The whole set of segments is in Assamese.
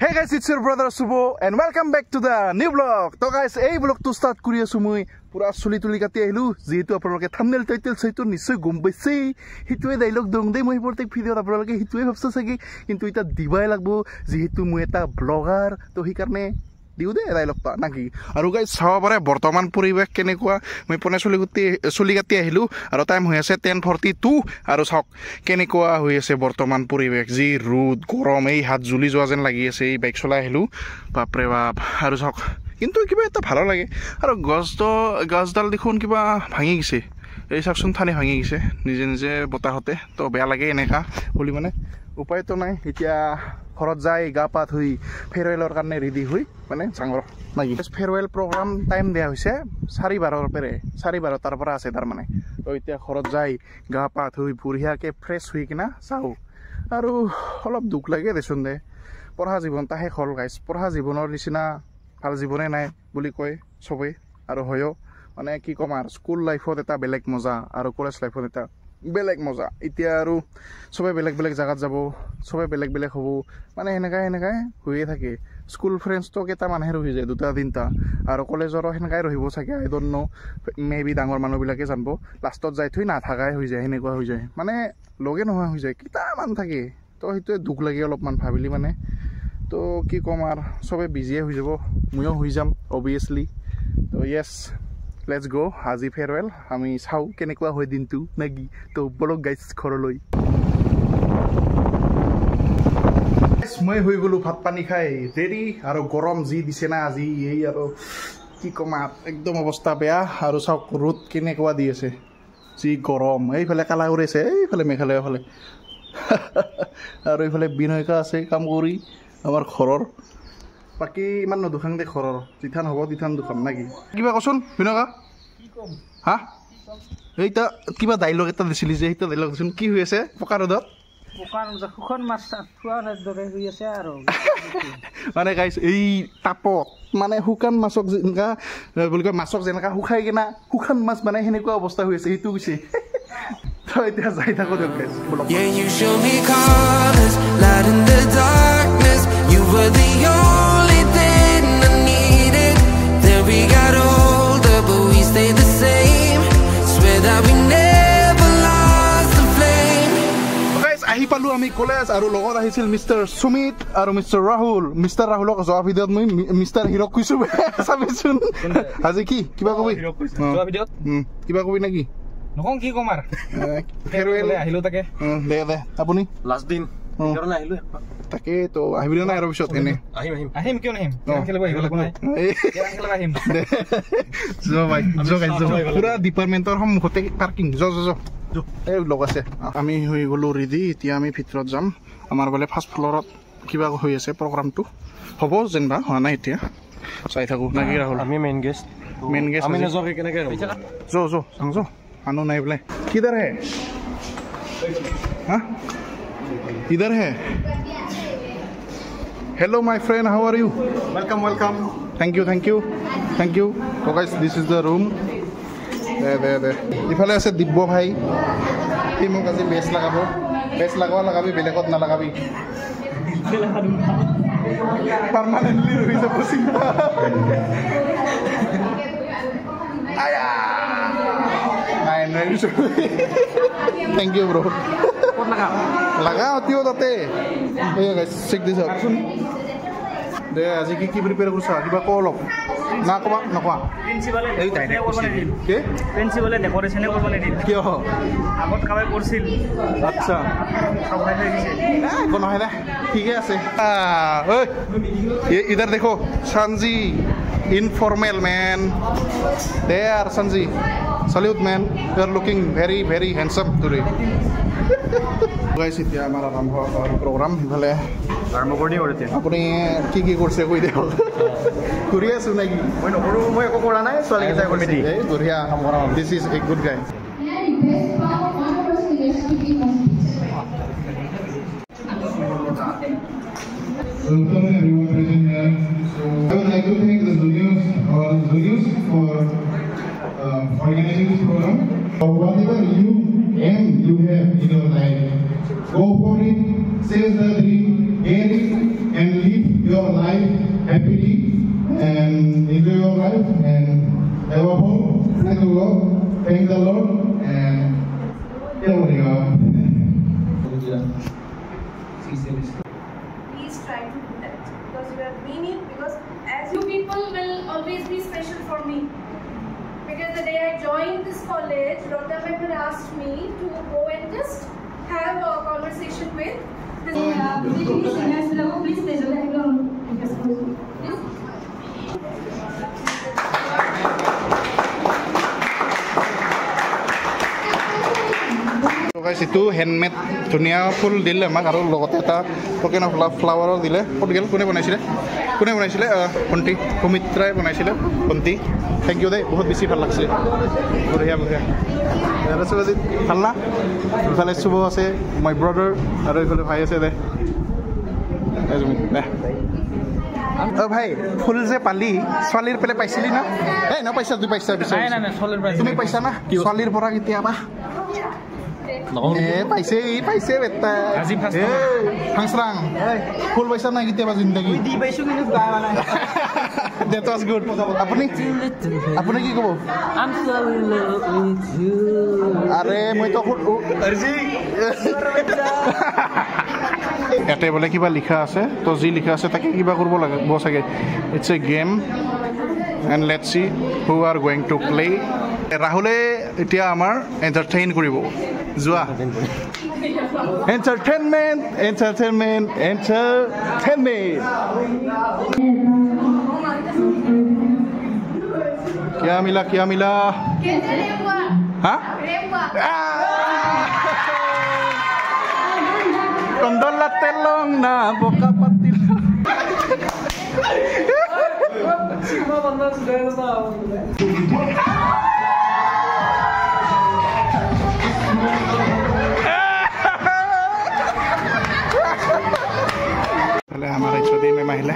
Hey guys, it's your brother Subo and welcome back to the new vlog. So guys, এই vlogটো start কৰি আছো মই পুৰা চুলি তুলি কাটি আহিলো যেহেতু আপোনালোকে thumbnail title চাইতো নিশ্চয় গম পাইছে হিতুৱে ডায়লগ দং দে মই প্ৰত্যেক ভিডিঅ'ত আপোনালোকে হিতুৱে ভাবছ চাগে কিন্তু এটা দিবাই লাগব যেহেতু মই এটা ব্লগাৰ তো সেই কাৰণে দিউ দে ডায়লগটা নাকি আৰু গাইস চাও পাৰে বৰ্তমান পৰিবেশ কেনেকুৱা মই পনে চুলি কাটি আহিলো আৰু টাইম হৈ আছে 10:42 আৰু চাওক কেনেকুৱা হৈ আছে বৰ্তমান পৰিবেশ যি ৰ'দ গৰম এই হাত জুলি যোৱা যেন লাগি আছে এই বাইক চলাই আহিলো বাপৰে বাপ আৰু চাওক কিন্তু কিবা এটা ভালো লাগে আৰু গছডাল দেখোন কিবা ভাঙি গৈছে এই চাকচোন থানি ভাঙি গৈছে নিজে নিজে বতাহতে তো বেয়া লাগে এনেকা বুলি মানে উপায়তো নাই এতিয়া ঘৰত যাই গা পা ধুই ফেয়াৰৱেলৰ কাৰণে ৰেডি হৈ মানে চাঙৰ লাগি ফেয়াৰৱেল প্ৰগ্ৰাম টাইম দিয়া হৈছে 4:12 পৰা আছে তাৰ মানে তো এতিয়া ঘৰত যাই গা পা ধুই বঢ়িয়াকে ফ্ৰেছ হৈ কিনা চাও আৰু অলপ দুখ লাগে দেচোন দে পঢ়া জীৱনটা শেষ হ'ল গাইছ পঢ়া জীৱনৰ নিচিনা ভাল জীৱনে নাই বুলি কয় সবে আৰু হয়ও মানে কি কম আৰু স্কুল লাইফত এটা বেলেগ মজা আৰু কলেজ লাইফত এটা বেলেগ মজা এতিয়া আৰু সবে বেলেগ বেলেগ জায়গাত যাব সবে বেলেগ বেলেগ হ'ব মানে এনেকাই হৈয়ে থাকে স্কুল ফ্ৰেণ্ডছ তো কেটা মানুহে ৰহি যায় দুটা তিনটা আৰু কলেজৰো সেনেকাই ৰহিব চাগে আই ডোন্ট নো মেবি ডাঙৰ মানুহবিলাকে জানিব লাষ্টত যাই থৈ নাথাকাই হৈ যায় সেনেকুৱা হৈ যায় মানে লগে নোহোৱা হৈ যায় কেটা মান থাকে তো সেইটোৱে দুখ লাগে অলপমান ভাবিলি মানে তো কি কম আৰু সবে বিজিয়ে হৈ যাব ময়ো হৈ যাম অবভিয়াছলি তো য়েছ Let's go. আজি ফেয়াৰৱেল আমি চাও কেনেকুৱা হয় দিনটো নাকি তো বলক গাইছ ঘৰলৈ মই হৈ গলো ভাত পানী খাই ৰেডি আৰু গৰম যি দিছে না আজি এই আৰু কি কম একদম অৱস্থা বেয়া আৰু চাওক ৰ'দ কেনেকুৱা দি আছে যি গৰম এইফালে কালা উৰিছে এইফালে মেঘালয়ৰ ফালে আৰু এইফালে বিনয়কা আছে কাম কৰি আমাৰ ঘৰৰ বাকি ইমান নদুখাং দে ঘৰৰ যিথান হ'ব তিথান দুখাম নাকি কিবা কচোন বিনয়কা কি কম হা এইটা কিবা ডায়লগ এটা দিছিলি যে এইটা ডায়লগ দিছোন কি হৈ আছে পকা ৰদত সুখন মাছ থোৱা দৰে হৈ আছে আৰু মানে গাইছ এই তাপত মানে শুকান মাছক যেনেকা বুলি কয় মাছক যেনেকা শুকাই কিনা শুকান মাছ মানে সেনেকুৱা অৱস্থা হৈ আছে সেইটো কৈছে তো এতিয়া যাই থাকো দিয়ক গাইছ Yeah, you show me colors, light in the darkness. You were the only thing I needed. Then we got older, but we stayed the same. Swear that we never lost the flame. Guys, ahi palu ami college aru logot ahisil Mr. Sumit aru Mr. Rahul. Mr. Rahulok joa videot moi Mr. Hero kuisu sabisun. Haji ki kiba kobi? Joa videot? Kiba kobi naki? নকং কি কমাৰ ফেয়াৰৱেল আহিলো তাকে দে আপুনি লাষ্ট দিন কাৰণে আহিলো তাকে তো আহিবি না আৰু পিছত এনে আহিম কিয় নাহিম খেলিব আহিব লাগিব নাই খেলিব আহিম জো ভাই জো গাইজ পুৰা ডিপাৰ্টমেণ্টৰ সন্মুখতে পাৰ্কিং জো এই লগ আছে আমি হৈ গলো ৰেডি এতিয়া আমি ভিতৰত যাম আমাৰ বোলে ফাৰ্ষ্ট ফ্লৰত কিবা হৈ আছে প্ৰগ্ৰামটো হ'ব যেনবা হোৱা নাই এতিয়া চাই থাকো নাকি ৰাহুল আমি মেইন গেষ্ট আমি নজৰ কেনেকৈ জো চাংজো आनो नहीं बोले किधर है हाँ इधर है hello my friend how are you welcome thank you तो guys this is the room दे इफाले আছে দিব্য ভাই ই মোক আজি বেছ লাগাবি বেলেগত না লাগাবি পার্মানেন্টলি ৰহি যাব চিন্তা আয়া Thank you bro. Laga atio tate. Hey guys, check this out. De aji ki prepare korsa kiba ko olop. Na koa. প্ৰিন্সিপালে এই টাইনে কৰিছিল কি প্ৰিন্সিপালে ডেকোৰেশনে কৰিব লাগিল কিয় আগত কামে কৰিছিল আচ্ছা সবাই হৈ গৈছে কোন হয় না ঠিকই আছে ওই इधर देखो संजी informal man there Sanji salute man you are looking very very handsome today guys এতিয়া আমাৰ আৰম্ভ প্ৰগ্ৰাম ইফালে আৰম্ভ কৰি দিওঁ আপুনি কি কৰিছে কৈ দিয়ক কৰি আছো নাকি মই নকৰো মই একো কৰা নাই ছোৱালী কেইটা কমিটি এই বঢ়িয়া কাম কৰা this is a good guy Welcome everyone present here. So I would like to thank the Zurius for organizing this program. For whatever you have in your life, go for it, save the dream, get it, and live your happily and enjoy your life and have a home. Thank the Lord, and here we go. Please try to do that because you are meaning, because as you people will always be special for me. Because the day I joined this college, Dr. Mehmet asked me to go and just have a conversation with this. Guys, itu handmade dunia full dile mak aru logote ta token of love flower dile potgel kone banaisile Ponti Pumitra banaisile Ponti thank you dai bahut beshi bhal lagse boria rasubazit bhalna ifale subo ase my brother aru ifale bhai ase dai Oh bhai full je pali swalir pele paisili na ei na paisa du paisa bisai na solar price tumi paisa na swalir pora ketia ba paise beta আজি fast hangsrang full paisa na ketia ba zindagi di paisu kinu gawa na that was good apuni ki kobo I'm so in love with you are moi to arji এতে বলে কিবা লিখা আছে তো জি লিখা আছে তাকে কিবা করব লাগে বসাগে it's a game and let's see who are going to play রাহুলে এতিয়া আমাৰ এন্টাৰটেইন কৰিব জুয়া entertainment क्या मिला हाँ Kondola telong na boka patil. Pala हमारे छोटे में महिला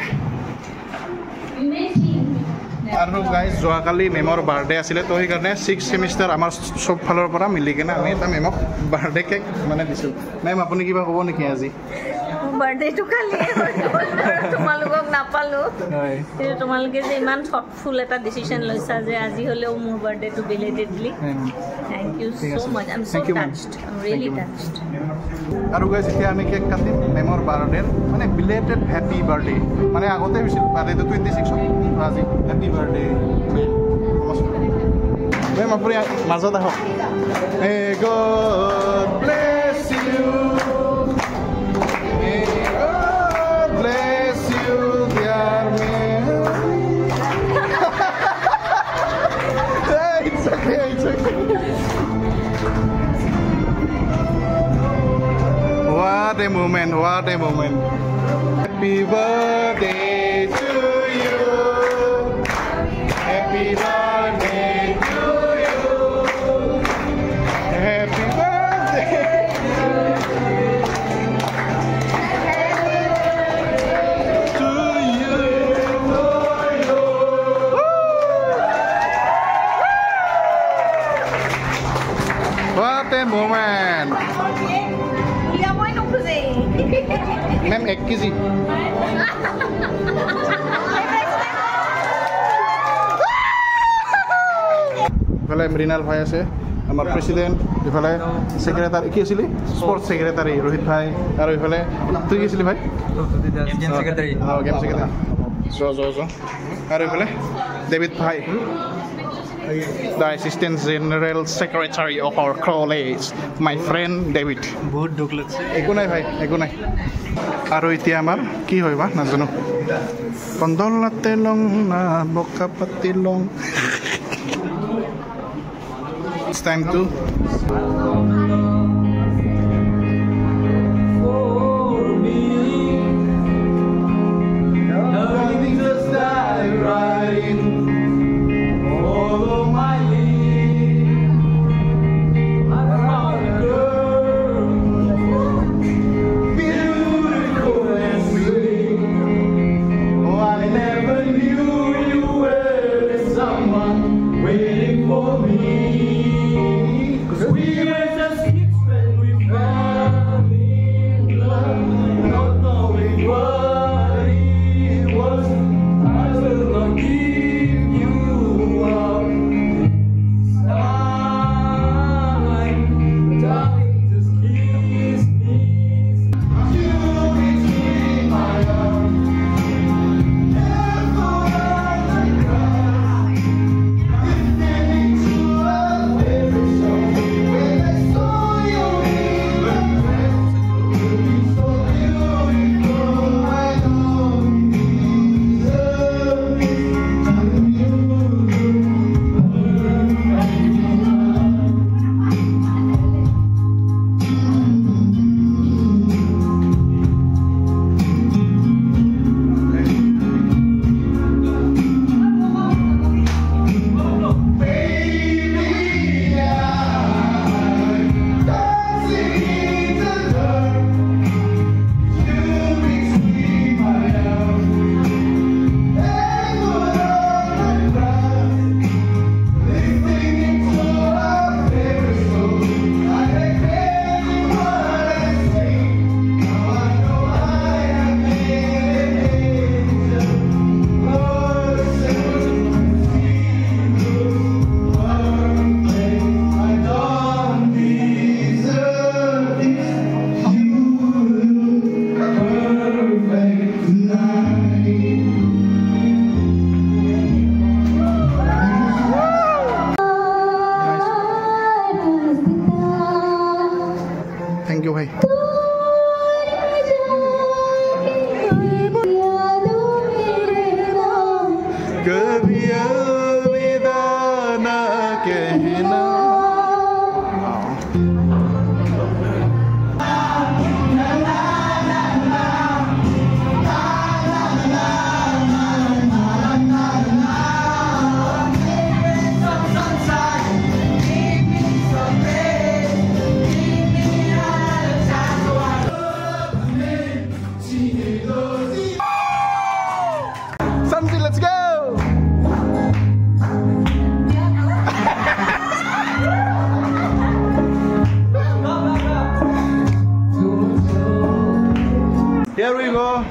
আৰু গাইজ যোৱাকালি মেমৰ বাৰ্থডে আছিলে তো সেইকাৰণে 6th সেমিষ্টাৰ আমাৰ সব ফালৰ পৰা মিলি কেনে আমি এটা মেমক বাৰ্থডে কেক মানে দিছোঁ মেম আপুনি কিবা ক'ব নেকি আজি বাৰ্থডেটো খালি তোমালোকক নাপালো তোমালোকে যে ইমান থটফুল এটা ডিসিশন লৈছা যে আজি হলেও মোৰ বাৰ্থডেটো belatedly thank you so much I am so touched I am really touched আৰু গাইজ এতিয়া আমি কেক কাটিম মেমৰ বাৰ্থডে মানে বিলেটেড হ্যাপি বাৰ্থডে মানে আগতে হৈছিল বাৰ্থডেটো 26 আজি হ্যাপি বাৰ্থডে মেম আপুনি মাজত আহক May God bless you dear Mary. It's okay. What a moment. Happy birthday to you. Happy birthday to you. Happy birthday. What a moment. Kuya mo ino kuze. Ma'am 1 kg. Iphale Mrinal bhai ase amar president iphale secretary ki asili sports secretary Rohit bhai aru iphale tu ki asili bhai game secretary game secretary so aru iphale David bhai the assistant general secretary of our college my friend David বহুত দুখ লাগছে একো নাই ভাই একো নাই আৰু এতিয়া আমাৰ কি হয় বা নাজানো কন্দলতে লং না বকা পাতি লং it's time to We were just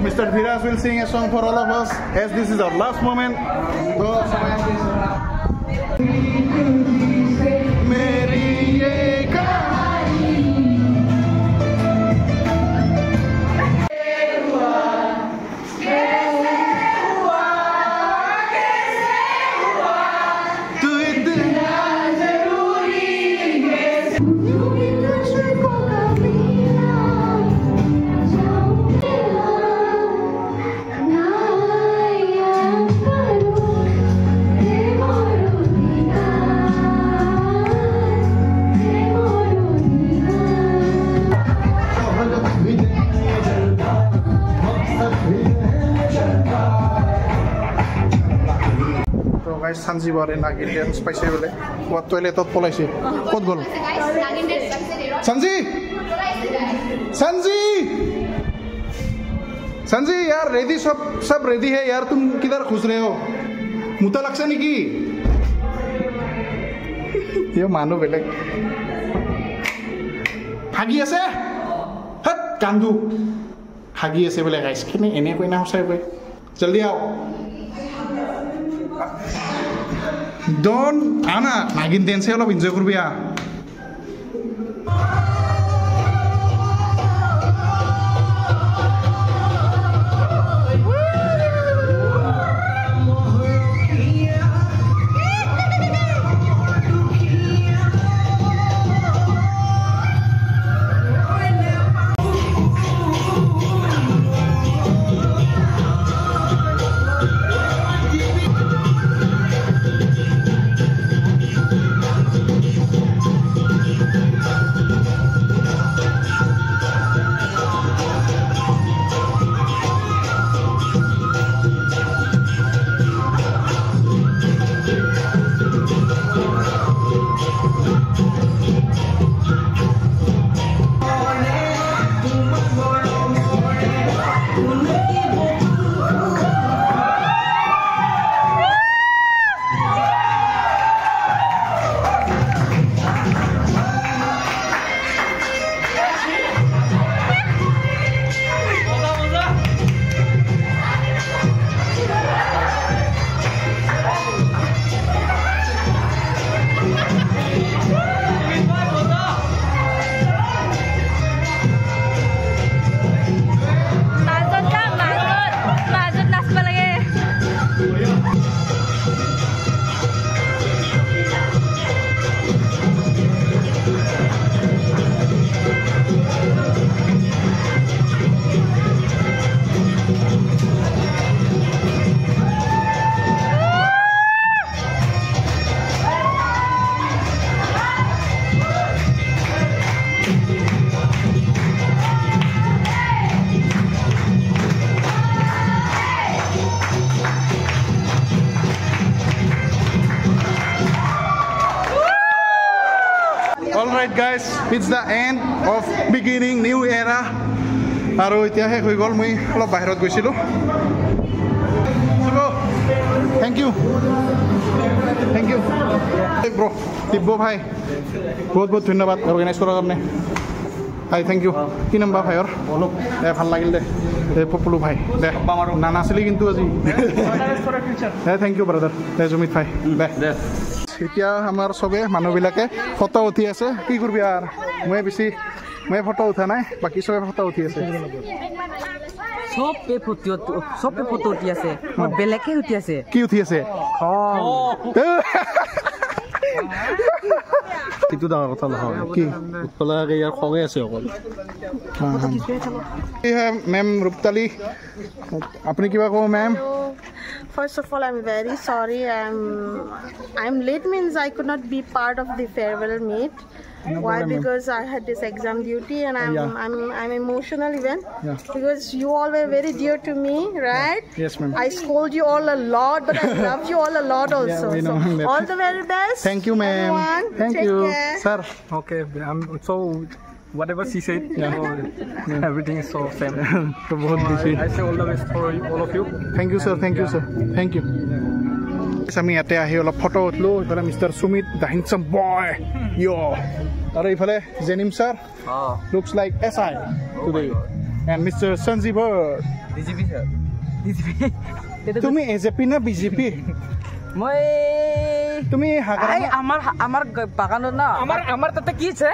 Mr. Dheeraj will sing a song for all of us as this is our last moment. So, Meri ye Sanjibar and Nagindan spicy bole. What toilet of policy? What goal? Sanji! Sanji! Sanji, yaar ready sab ready hai yaar tum kidhar khus rahe ho? Muta laksha nahi ki? Yo mano belek. Hagi ase? Hat kandu. Hagi ase bole guys. Kini ene koi na hosai koi. Jaldi aao. Don't Anna nagin dance all of enjoy kurbia. Alright guys, it's the end of beginning new era. Aru itia he hoi gol mui olo bahirot goisilu. So thank you. Thank you. Hey bro, Tibbo bhai. Bahut bahut dhanyabad organize korar karone. Hi, thank you. Ki naam ba bhai or? Bolo. E bhal lagil de. E populu bhai. De. Nana asili kintu aji. Order for a future. Thank you brother. De Jumit bhai. De. এতিয়া আমাৰ সবে মানুহবিলাকে ফটো উঠি আছে কি কৰবি আর মই বেছি মই ফটো উঠা নাই বাকি সবে ফটো উঠি আছে সবে ফটো উঠি আছে বেলেকে উঠি আছে কি উঠি আছে কিন্তু ডাঙৰ কথা নহয় কি উৎপলাকে ইয়াৰ খঙে আছে অকল মেম ৰূপতালী আপুনি কিবা কও ma'am First of all, I'm very sorry. I'm late means I could not be part of the farewell meet. Why? Because I had this exam duty and I'm emotional even. Because you all were very dear to me, right? Yes, ma'am. I scold you all a lot, but I love you all a lot also. Yeah, so all the very best. Thank you, ma'am. Thank you, sir. Okay, I'm so. Whatever she said, everything is so same. I say all the best for all of you. Thank you, sir. Thank you, sir. Thank you. Sami ate ahi ola photo utlo. Ifale Mr. Sumit, the handsome boy. Yo. Aro ifale Zenim sir. Looks like SI today. and Mr. Sanjeev DGP sir. DGP. তুমি AJP না BJP মই তুমি আমার বাগানত না আমার তাতে কি আছে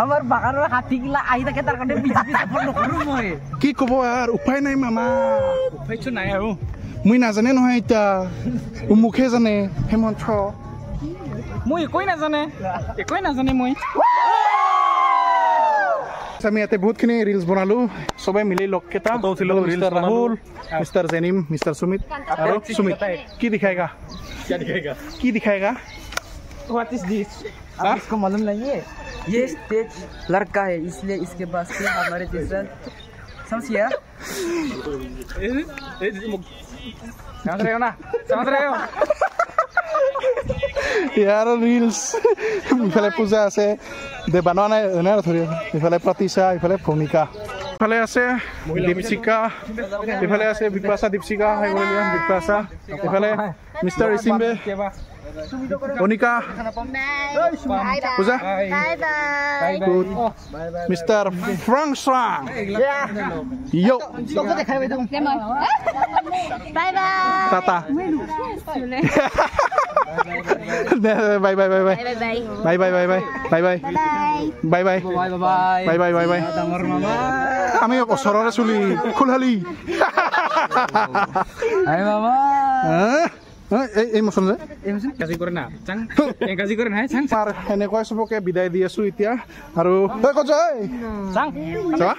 আমার বাগানৰ হাতী গিলা আহি থাকে তাৰ কাৰণে বিজেপি সাপোৰ্ট নকৰো মই কি কব আৰ উপায় নাই মামা উপায়টো নাই আৰু মুই নাজানে নহয় এটা মুখে জানে হেমন্ত মই একোই নাজানে মই আমি ইয়াতে বহুতখিনি ৰিলছ বনালো সবাই মিলি লগকেইটা মিস্টাৰ ৰাহুল মিস্টাৰ জেনিম মিস্টাৰ সুমিত আৰু সুমিত কি দিখাएगा কি दिखाएगा व्हाट इज दिस आपको मालूम नहीं है ये स्टेज लड़का है इसलिए इसके पास से हमारे जैसा समझिए समझ रहे हो यार रील्स ইফালে পূজা আছে দেবানা নাই এনে ধৰি ইফালে প্ৰতিশা ইফালে ভূমিকা ইফালে আছে দীপশিকা ইফালে আছে বিপাশা দীপশিকা হাই বলিয়া বিপাশা ইফালে মিস্টাৰ ৰিসিমবে অনিকা পূজা বাই বাই মিস্টাৰ ফ্ৰাংছৰাং ইয়ো bye bye tata bye bye bye bye bye bye bye bye bye bye bye bye bye bye bye bye ডাঙৰ মামা আমি ওচৰৰে চুলি খুলহালি হাই মামা এই মছন যে কাজি কৰে না চাং কাজি কৰে নাই চাং পাৰ এনেকৈ সবকে বিদায় দি আছো এতিয়া আৰু তই ক'ত যায় চাং যা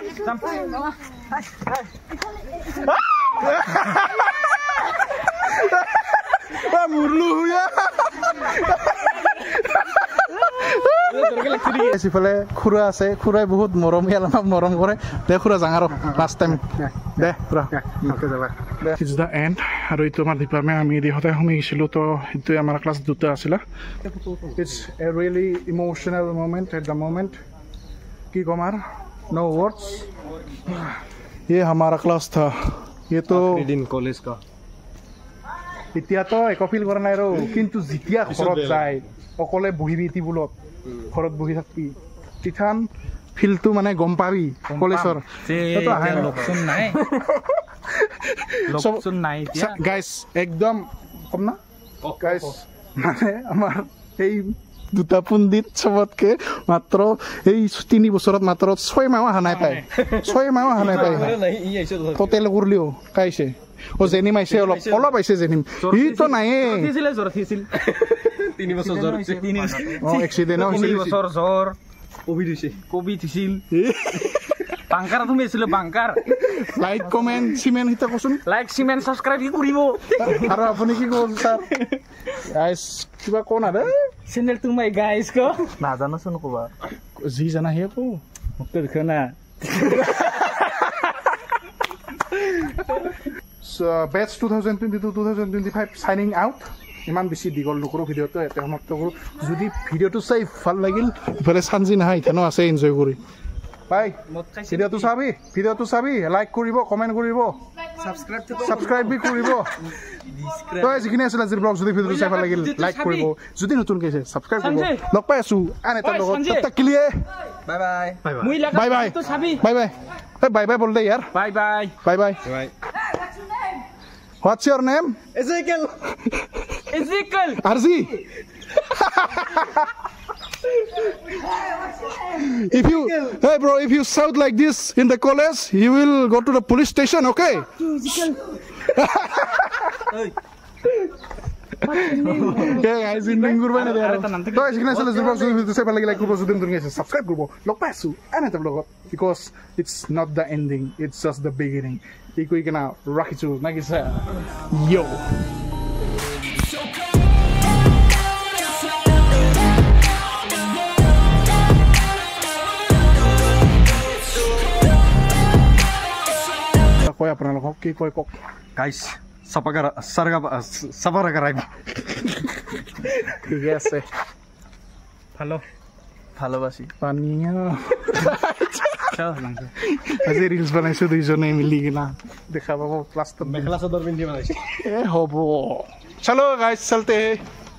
মুৰলু হুয়া সিফালে খুৰা আছে খুৰাই বহুত মৰমীয়াল আমাক মৰম কৰে দে খুৰা যাং আৰু লাষ্ট টাইম দে খুৰা ইটস দ্য এণ্ড আৰু এইটো আমাৰ ডিপাৰ্টমেণ্ট আমি সদায় শুনি গৈছিলোঁ তো এইটোৱে আমাৰ ক্লাছ দুটা আছিলে it's a really emotional moment at the moment কি ক'ম আৰু নো वर्ड्स ये हमारा क्लास था ये तो दिन कॉलेज का এতিয়াতো একো ফিল কৰা নাই আৰু কিন্তু যেতিয়া ঘৰত যায় অকলে বহিবি টিবুলত ঘৰত বহি থাকবি তিথান ফিলটো মানে গম পাবি কলেজৰ লকচোন নাই গাইজ একদম কম না গাইজ মানে আমাৰ এই দুটা পণ্ডিত চবতকে মাত্ৰ এই 3 বছৰত মাত্ৰ 6 মাহ অহা নাই পায় 6 মাহ অহা নাই পায় টোটেল কৰিলেও কাইছে ও জেনিম আইছে অলপ আইছে জেনিম ই তো নাই জ্বৰ থিছিল 3 বছৰ জ্বৰ 3 বছৰ এক্সিডেন্ট হৈছে 3 বছৰ জ্বৰ কোভিড থিছিল বাংকাৰ তুমি আছিল বাংকাৰ লাইক কমেন্ট সিমেন্ট হিতা কচোন লাইক সিমেন্ট সাবস্ক্ৰাইব কি কৰিব আৰু আপুনি কি ক'ব স্যাৰ গাইস কিবা কোন আৰে চ্যানেল টু মাই গাইস কো নাজানো শুন কবা জি জানা হে কো মুক্ত দেখনা So batch 2022-2025 signing out. ইমান বেছি দীঘল নকৰো ভিডিঅ'টো এতে সমাপ্ত কৰোঁ যদি ভিডিঅ'টো চাই ভাল লাগিল ইফালে চানজি নাহাই ইথানো আছে এনজয় কৰি বাই ভিডিঅ'টো চাবি লাইক কৰিব কমেণ্ট কৰিব সাবস্ক্ৰাইব বি কৰিব তই যিখিনি আছিল আজিৰ ব্লগ যদি ভিডিঅ'টো চাই ভাল লাগিল লাইক কৰিব যদি নতুন কৈছে সাবস্ক্ৰাইব কৰিব লগ পাই আছো আন এটা লগত তক ক্লিয়ে বাই বাই মুই লাগা বাই বাই তো চাবি বাই বাই বাই বাই বল দে यार bye bye bye bye What's your name? Ezekiel. Arzi. Hey bro, if you shout like this in the college, you will go to the police station, okay? Yeah, guys, in Bengur bana there. To is gonna sell the say like subscribe group. Log pasu another vlog because it's not the ending, it's just the beginning. Iko ikana rakichu nagisa. Yo. Koi আপোনালোকক কি কয় কক গাইস সাপারা করাইবি ঠিক আছে ভালোবাসি পানিয়া আজি রিলস বানাইছো দুইজনে মিলি কিনা দেখা পাবো প্লাস্টার মেখলা চাদর পিন্ধি বনাইছে এ হবো চলো গাইস চলতে